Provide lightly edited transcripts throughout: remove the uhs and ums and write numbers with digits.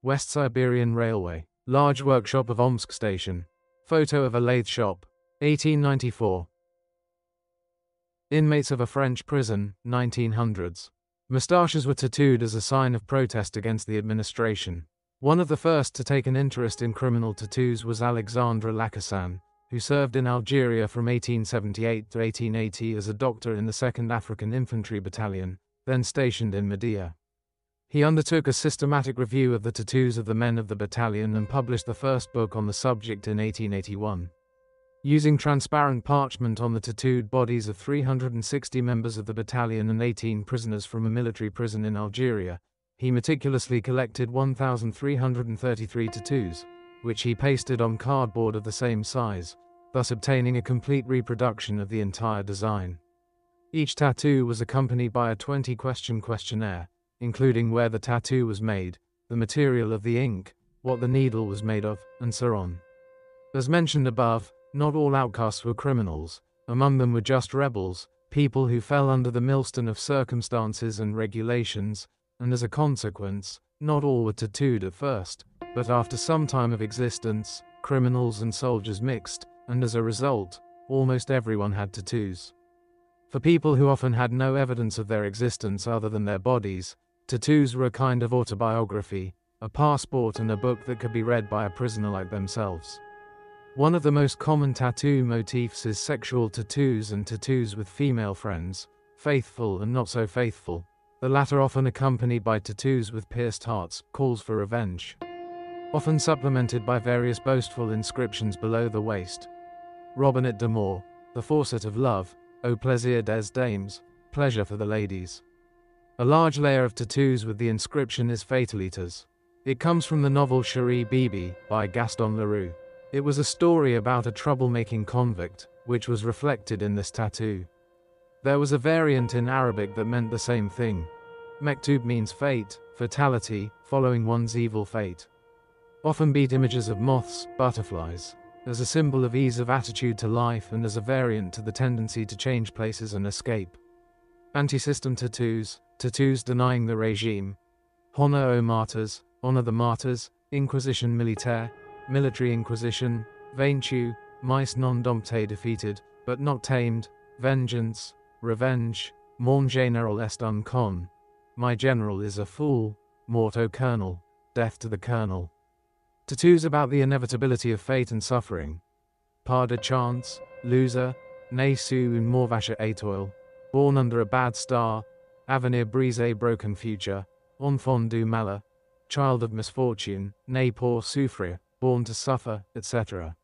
West Siberian Railway. Large workshop of Omsk Station. Photo of a lathe shop. 1894. Inmates of a French prison, 1900s. Mustaches were tattooed as a sign of protest against the administration. One of the first to take an interest in criminal tattoos was Alexandre Lacassagne, who served in Algeria from 1878 to 1880 as a doctor in the 2nd African Infantry Battalion, then stationed in Mahdia. He undertook a systematic review of the tattoos of the men of the battalion and published the first book on the subject in 1881. Using transparent parchment on the tattooed bodies of 360 members of the battalion and 18 prisoners from a military prison in Algeria, he meticulously collected 1,333 tattoos, which he pasted on cardboard of the same size, thus obtaining a complete reproduction of the entire design. Each tattoo was accompanied by a 20-question questionnaire, including where the tattoo was made, the material of the ink, what the needle was made of, and so on. As mentioned above, not all outcasts were criminals. Among them were just rebels, people who fell under the millstone of circumstances and regulations, and as a consequence, not all were tattooed at first, but after some time of existence, criminals and soldiers mixed, and as a result, almost everyone had tattoos. For people who often had no evidence of their existence other than their bodies, tattoos were a kind of autobiography, a passport and a book that could be read by a prisoner like themselves. One of the most common tattoo motifs is sexual tattoos and tattoos with female friends, faithful and not so faithful, the latter often accompanied by tattoos with pierced hearts, calls for revenge. Often supplemented by various boastful inscriptions below the waist. Robinet d'Amour, the faucet of love, au plaisir des dames, pleasure for the ladies. A large layer of tattoos with the inscription is Fatalitas. It comes from the novel Chérie Bibi by Gaston Leroux. It was a story about a troublemaking convict, which was reflected in this tattoo. There was a variant in Arabic that meant the same thing. Mektub means fate, fatality, following one's evil fate. Often beat images of moths, butterflies, as a symbol of ease of attitude to life and as a variant to the tendency to change places and escape. Anti-system tattoos, tattoos denying the regime. Honor aux martyrs, honor the martyrs, Inquisition militaire, military inquisition, vaincu, mais non dompté defeated, but not tamed, vengeance, revenge, mon général est un con, my general is a fool, mort au colonel, death to the colonel. Tattoos about the inevitability of fate and suffering. Pas de chance, loser, né sous une mauvaise étoile, born under a bad star, avenir brisé broken future, enfant du malheur, child of misfortune, né pour souffrir, born to suffer, etc.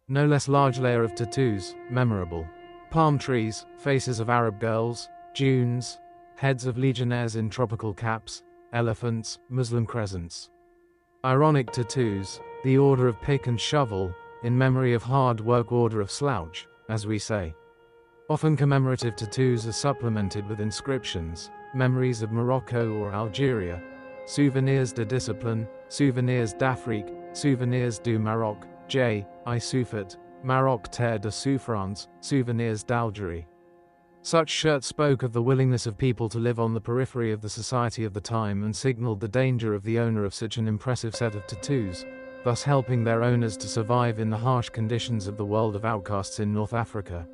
No less large layer of tattoos, memorable. Palm trees, faces of Arab girls, dunes, heads of legionnaires in tropical caps, elephants, Muslim crescents. Ironic tattoos, the order of pick and shovel, in memory of hard work, order of slouch, as we say. Often commemorative tattoos are supplemented with inscriptions, memories of Morocco or Algeria, souvenirs de discipline, souvenirs d'Afrique, souvenirs du Maroc, I souffert, Maroc terre de souffrance, souvenirs d'Algérie. Such shirts spoke of the willingness of people to live on the periphery of the society of the time and signaled the danger of the owner of such an impressive set of tattoos, thus helping their owners to survive in the harsh conditions of the world of outcasts in North Africa.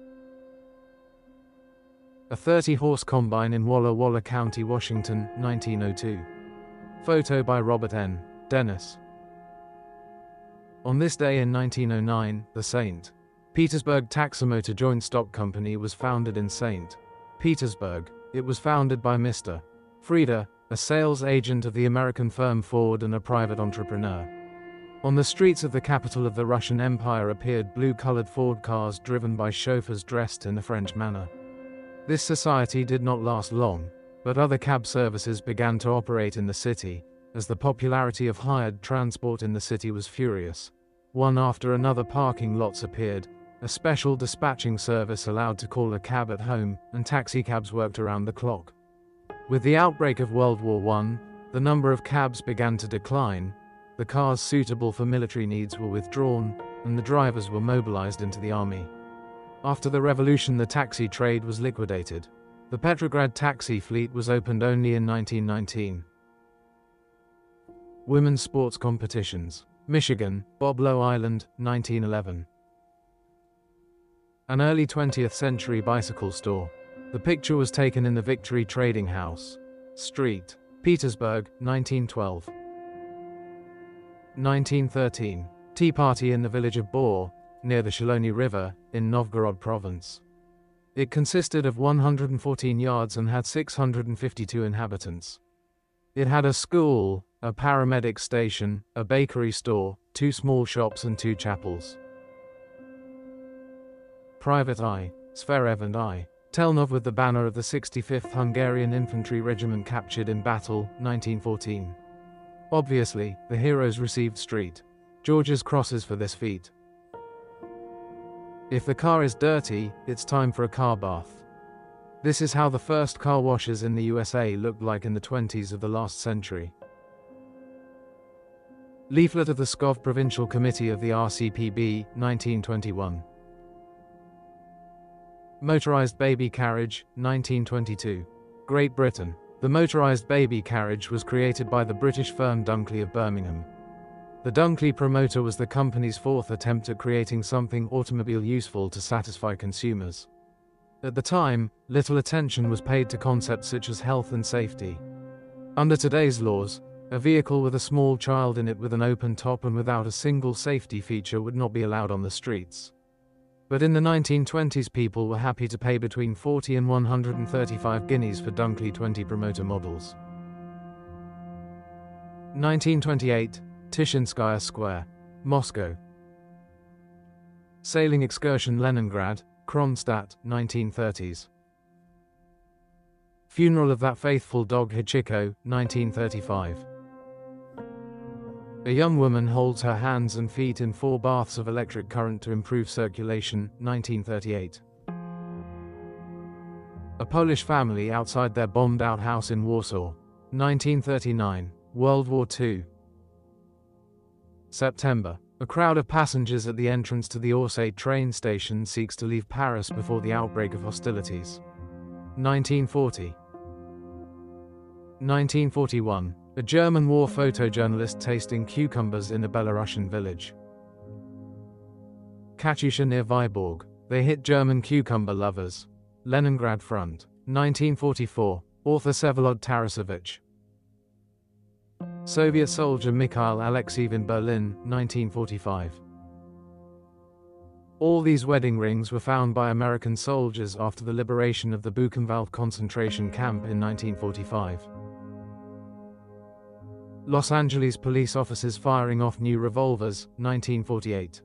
A 30-horse combine in Walla Walla County, Washington, 1902. Photo by Robert N. Dennis. On this day in 1909, the St. Petersburg Taximotor Joint Stock Company was founded in St. Petersburg. It was founded by Mr. Frieda, a sales agent of the American firm Ford and a private entrepreneur. On the streets of the capital of the Russian Empire appeared blue-colored Ford cars driven by chauffeurs dressed in the French manner. This society did not last long, but other cab services began to operate in the city, as the popularity of hired transport in the city was furious. One after another parking lots appeared, a special dispatching service allowed to call a cab at home, and taxicabs worked around the clock. With the outbreak of World War I, the number of cabs began to decline, the cars suitable for military needs were withdrawn, and the drivers were mobilized into the army. After the revolution, the taxi trade was liquidated. The Petrograd taxi fleet was opened only in 1919. Women's sports competitions. Michigan, Bob Lowe Island, 1911. An early 20th century bicycle store. The picture was taken in the Victory Trading House, Street, Petersburg, 1912. 1913. Tea party in the village of Bor, near the Shaloni River, in Novgorod province. It consisted of 114 yards and had 652 inhabitants. It had a school, a paramedic station, a bakery store, 2 small shops and 2 chapels. Private I. Zverev and I. Telnov with the banner of the 65th Hungarian Infantry Regiment captured in battle, 1914. Obviously, the heroes received St. George's crosses for this feat. If the car is dirty, it's time for a car bath. This is how the first car washes in the USA looked like in the 20s of the last century. Leaflet of the Pskov Provincial Committee of the RCPB, 1921. Motorized baby carriage, 1922. Great Britain. The motorized baby carriage was created by the British firm Dunkley of Birmingham. The Dunkley promoter was the company's 4th attempt at creating something automobile useful to satisfy consumers. At the time, little attention was paid to concepts such as health and safety. Under today's laws, a vehicle with a small child in it with an open top and without a single safety feature would not be allowed on the streets. But in the 1920s, people were happy to pay between 40 and 135 guineas for Dunkley 20 promoter models. 1928, Tishinskaya Square, Moscow. Sailing excursion Leningrad, Kronstadt, 1930s. Funeral of that faithful dog Hachiko, 1935. A young woman holds her hands and feet in 4 baths of electric current to improve circulation, 1938. A Polish family outside their bombed-out house in Warsaw, 1939, World War II. September. A crowd of passengers at the entrance to the Orsay train station seeks to leave Paris before the outbreak of hostilities. 1940. 1941. A German war photojournalist tasting cucumbers in a Belarusian village. Katyusha near Vyborg. They hit German cucumber lovers. Leningrad Front. 1944. Author Vsevolod Tarasevich. Soviet soldier Mikhail Alexeyev in Berlin, 1945. All these wedding rings were found by American soldiers after the liberation of the Buchenwald concentration camp in 1945. Los Angeles police officers firing off new revolvers, 1948.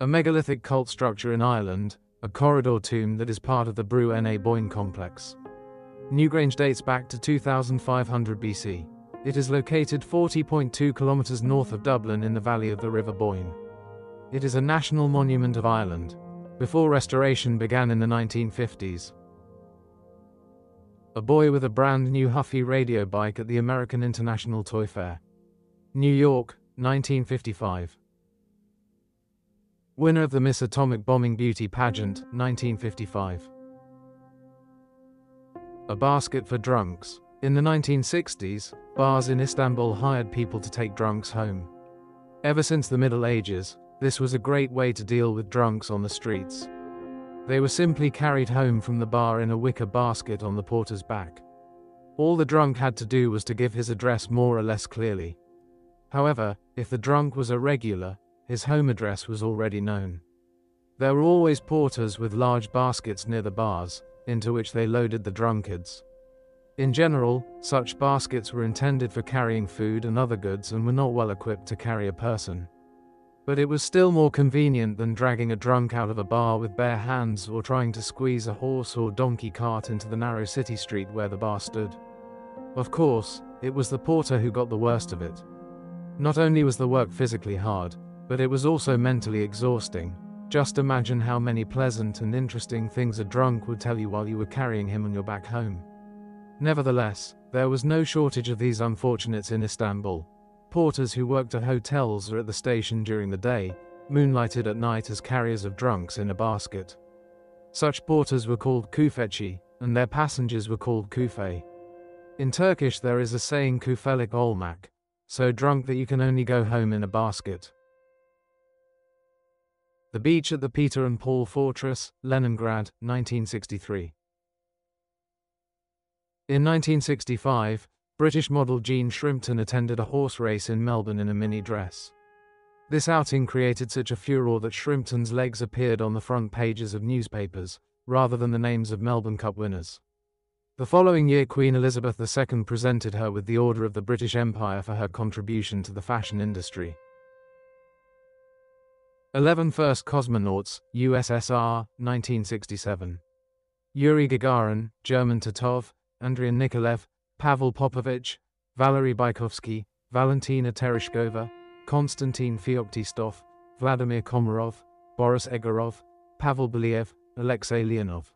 A megalithic cult structure in Ireland, a corridor tomb that is part of the Brú na Bóinne complex. Newgrange dates back to 2500 BC. It is located 40.2 kilometers north of Dublin in the valley of the River Boyne. It is a national monument of Ireland. Before restoration began in the 1950s. A boy with a brand new Huffy radio bike at the American International Toy Fair. New York, 1955. Winner of the Miss Atomic Bombing Beauty Pageant, 1955. A basket for drunks. In the 1960s, bars in Istanbul hired people to take drunks home. Ever since the Middle Ages, this was a great way to deal with drunks on the streets. They were simply carried home from the bar in a wicker basket on the porter's back. All the drunk had to do was to give his address more or less clearly. However, if the drunk was a regular, his home address was already known. There were always porters with large baskets near the bars, into which they loaded the drunkards. In general, such baskets were intended for carrying food and other goods and were not well equipped to carry a person. But it was still more convenient than dragging a drunk out of a bar with bare hands or trying to squeeze a horse or donkey cart into the narrow city street where the bar stood. Of course, it was the porter who got the worst of it. Not only was the work physically hard, but it was also mentally exhausting. Just imagine how many pleasant and interesting things a drunk would tell you while you were carrying him on your back home. Nevertheless, there was no shortage of these unfortunates in Istanbul. Porters who worked at hotels or at the station during the day, moonlighted at night as carriers of drunks in a basket. Such porters were called kufetçi, and their passengers were called kufe. In Turkish there is a saying kufelik olmak, so drunk that you can only go home in a basket. The beach at the Peter and Paul Fortress, Leningrad, 1963. In 1965, British model Jean Shrimpton attended a horse race in Melbourne in a mini dress. This outing created such a furore that Shrimpton's legs appeared on the front pages of newspapers, rather than the names of Melbourne Cup winners. The following year, Queen Elizabeth II presented her with the Order of the British Empire for her contribution to the fashion industry. 11 First Cosmonauts, USSR, 1967. Yuri Gagarin, German Titov, Andrei Nikolaev, Pavel Popovich, Valery Bykovsky, Valentina Tereshkova, Konstantin Feoktistov, Vladimir Komarov, Boris Egorov, Pavel Believ, Alexei Leonov.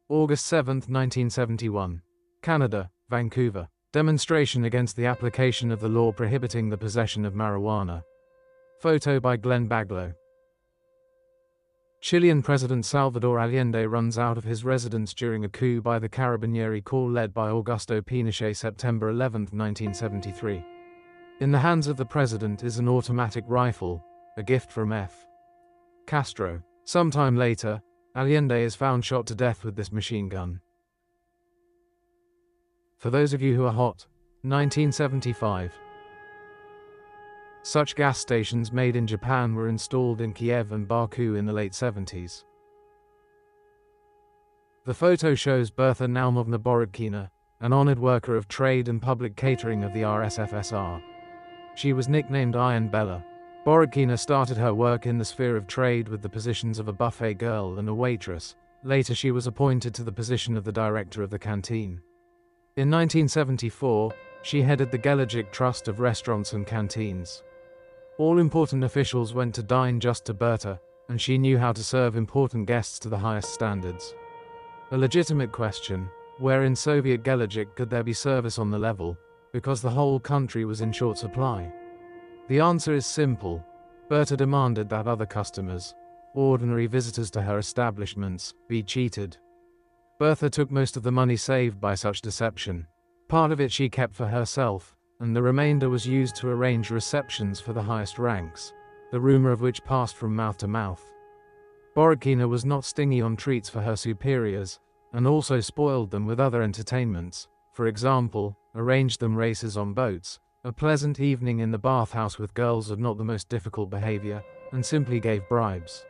August 7, 1971. Canada, Vancouver. Demonstration against the application of the law prohibiting the possession of marijuana. Photo by Glenn Baglow. Chilean President Salvador Allende runs out of his residence during a coup by the Carabinieri Corps led by Augusto Pinochet September 11, 1973. In the hands of the president is an automatic rifle, a gift from F. Castro. Sometime later, Allende is found shot to death with this machine gun. For those of you who are hot, 1975. Such gas stations made in Japan were installed in Kiev and Baku in the late 70s. The photo shows Bertha Naumovna Borodkina, an honored worker of trade and public catering of the RSFSR. She was nicknamed Iron Bella. Borodkina started her work in the sphere of trade with the positions of a buffet girl and a waitress. Later she was appointed to the position of the director of the canteen. In 1974, she headed the Gelagic Trust of Restaurants and Canteens. All important officials went to dine just to Berta, and she knew how to serve important guests to the highest standards. A legitimate question, where in Soviet Gelagic could there be service on the level, because the whole country was in short supply? The answer is simple. Berta demanded that other customers, ordinary visitors to her establishments, be cheated. Bertha took most of the money saved by such deception. Part of it she kept for herself, and the remainder was used to arrange receptions for the highest ranks, the rumor of which passed from mouth to mouth. Borodkina was not stingy on treats for her superiors, and also spoiled them with other entertainments, for example, arranged them races on boats, a pleasant evening in the bathhouse with girls of not the most difficult behavior, and simply gave bribes.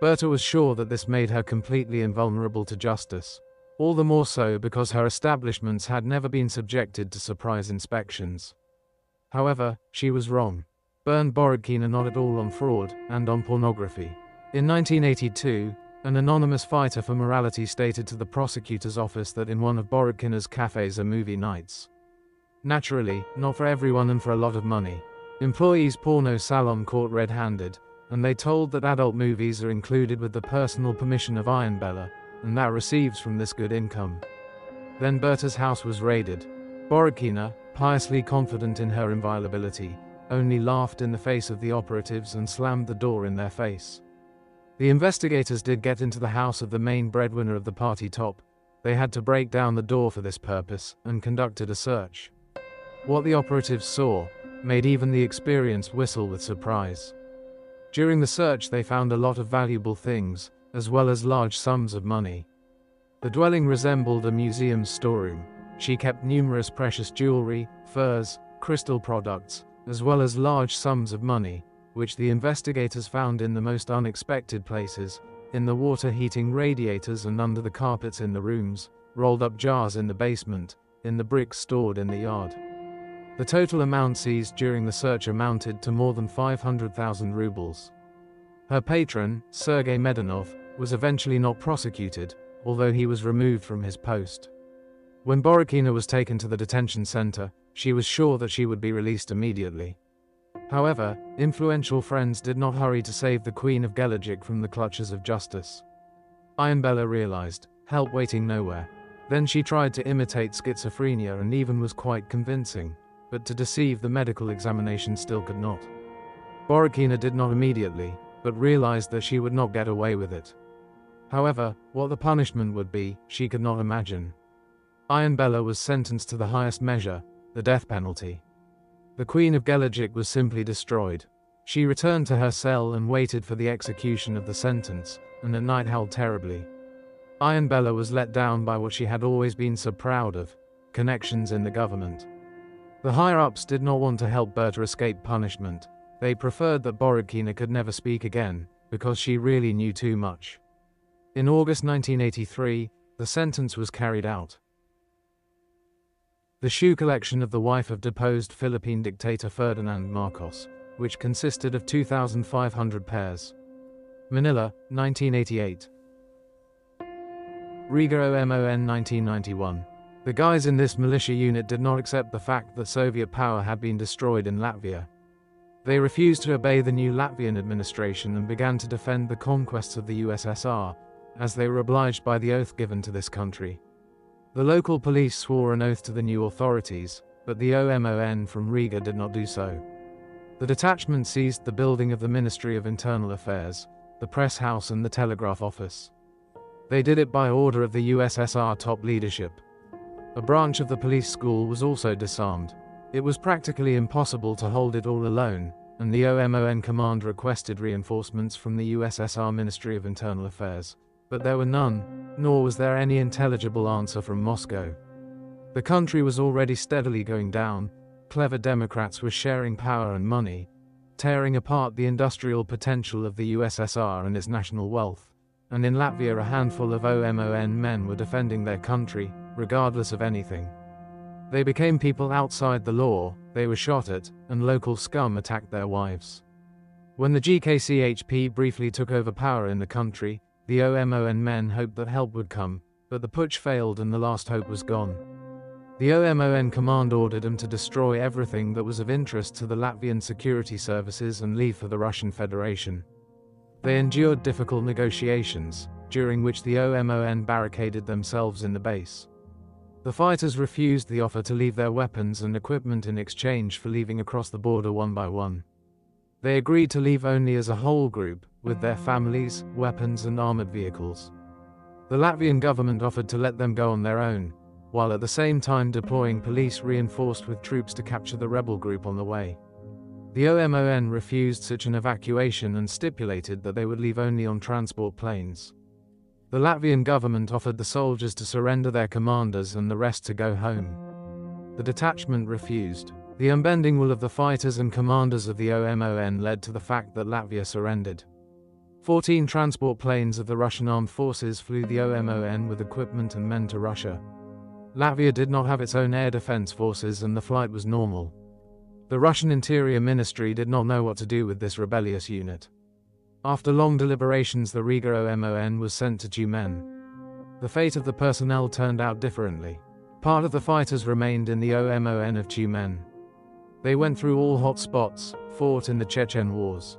Berta was sure that this made her completely invulnerable to justice. All the more so because her establishments had never been subjected to surprise inspections. However, she was wrong. Burned Borodkina not at all on fraud and on pornography. In 1982, an anonymous fighter for morality stated to the prosecutor's office that in one of Borodkina's cafes are movie nights. Naturally, not for everyone and for a lot of money. Employees' porno salon caught red-handed, and they told that adult movies are included with the personal permission of Iron Bella, and that receives from this good income. Then Berta's house was raided. Borodkina, piously confident in her inviolability, only laughed in the face of the operatives and slammed the door in their face. The investigators did get into the house of the main breadwinner of the party top. They had to break down the door for this purpose and conducted a search. What the operatives saw made even the experienced whistle with surprise. During the search they found a lot of valuable things, as well as large sums of money. The dwelling resembled a museum's storeroom. She kept numerous precious jewelry, furs, crystal products, as well as large sums of money, which the investigators found in the most unexpected places, in the water heating radiators and under the carpets in the rooms, rolled up jars in the basement, in the bricks stored in the yard. The total amount seized during the search amounted to more than 500,000 rubles. Her patron, Sergei Medinov, was eventually not prosecuted, although he was removed from his post. When Borodkina was taken to the detention center, she was sure that she would be released immediately. However, influential friends did not hurry to save the Queen of Gelagic from the clutches of justice. Iron Bella realized, help waiting nowhere. Then she tried to imitate schizophrenia and even was quite convincing, but to deceive the medical examination still could not. Borodkina did not immediately, but realized that she would not get away with it. However, what the punishment would be, she could not imagine. Iron Bella was sentenced to the highest measure, the death penalty. The Queen of Gelajik was simply destroyed. She returned to her cell and waited for the execution of the sentence, and at night howled terribly. Iron Bella was let down by what she had always been so proud of, connections in the government. The higher-ups did not want to help Berta escape punishment. They preferred that Borodkina could never speak again, because she really knew too much. In August 1983, the sentence was carried out. The shoe collection of the wife of deposed Philippine dictator Ferdinand Marcos, which consisted of 2,500 pairs. Manila, 1988. Riga OMON 1991. The guys in this militia unit did not accept the fact that Soviet power had been destroyed in Latvia. They refused to obey the new Latvian administration and began to defend the conquests of the USSR, as they were obliged by the oath given to this country. The local police swore an oath to the new authorities, but the OMON from Riga did not do so. The detachment seized the building of the Ministry of Internal Affairs, the press house and the telegraph office. They did it by order of the USSR top leadership. A branch of the police school was also disarmed. It was practically impossible to hold it all alone, and the OMON command requested reinforcements from the USSR Ministry of Internal Affairs, but there were none, nor was there any intelligible answer from Moscow. The country was already steadily going down. Clever Democrats were sharing power and money, tearing apart the industrial potential of the USSR and its national wealth, and in Latvia a handful of OMON men were defending their country, regardless of anything. They became people outside the law, they were shot at, and local scum attacked their wives. When the GKCHP briefly took over power in the country, the OMON men hoped that help would come, but the putsch failed and the last hope was gone. The OMON command ordered them to destroy everything that was of interest to the Latvian security services and leave for the Russian Federation. They endured difficult negotiations, during which the OMON barricaded themselves in the base. The fighters refused the offer to leave their weapons and equipment in exchange for leaving across the border one by one. They agreed to leave only as a whole group, with their families, weapons and armored vehicles. The Latvian government offered to let them go on their own, while at the same time deploying police reinforced with troops to capture the rebel group on the way. The OMON refused such an evacuation and stipulated that they would leave only on transport planes. The Latvian government offered the soldiers to surrender their commanders and the rest to go home. The detachment refused. The unbending will of the fighters and commanders of the OMON led to the fact that Latvia surrendered. 14 transport planes of the Russian armed forces flew the OMON with equipment and men to Russia. Latvia did not have its own air defense forces and the flight was normal. The Russian Interior Ministry did not know what to do with this rebellious unit. After long deliberations, the Riga OMON was sent to Tyumen. The fate of the personnel turned out differently. Part of the fighters remained in the OMON of Tyumen. They went through all hot spots, fought in the Chechen wars.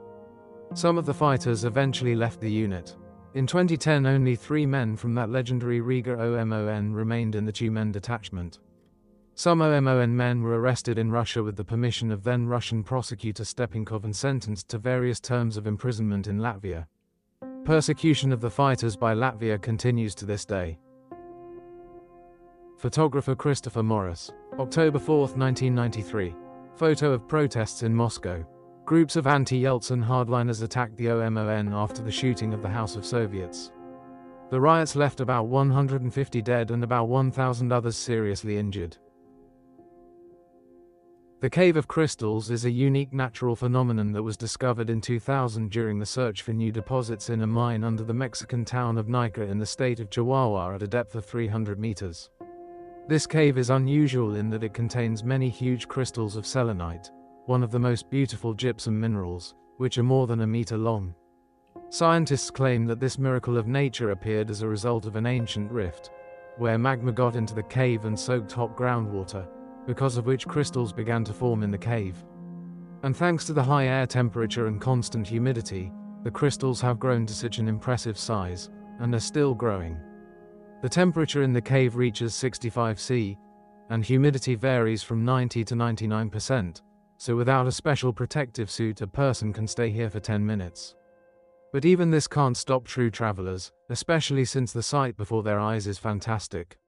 Some of the fighters eventually left the unit. In 2010, only 3 men from that legendary Riga OMON remained in the Tyumen detachment. Some OMON men were arrested in Russia with the permission of then Russian prosecutor Stepankov and sentenced to various terms of imprisonment in Latvia. Persecution of the fighters by Latvia continues to this day. Photographer Christopher Morris. October 4, 1993. Photo of protests in Moscow. Groups of anti-Yeltsin hardliners attacked the OMON after the shooting of the House of Soviets. The riots left about 150 dead and about 1,000 others seriously injured. The Cave of Crystals is a unique natural phenomenon that was discovered in 2000 during the search for new deposits in a mine under the Mexican town of Nica in the state of Chihuahua at a depth of 300 meters. This cave is unusual in that it contains many huge crystals of selenite, one of the most beautiful gypsum minerals, which are more than a meter long. Scientists claim that this miracle of nature appeared as a result of an ancient rift, where magma got into the cave and soaked hot groundwater, because of which crystals began to form in the cave. And thanks to the high air temperature and constant humidity, the crystals have grown to such an impressive size, and are still growing. The temperature in the cave reaches 65 degrees, and humidity varies from 90 to 99%, so without a special protective suit a person can stay here for 10 minutes. But even this can't stop true travelers, especially since the sight before their eyes is fantastic.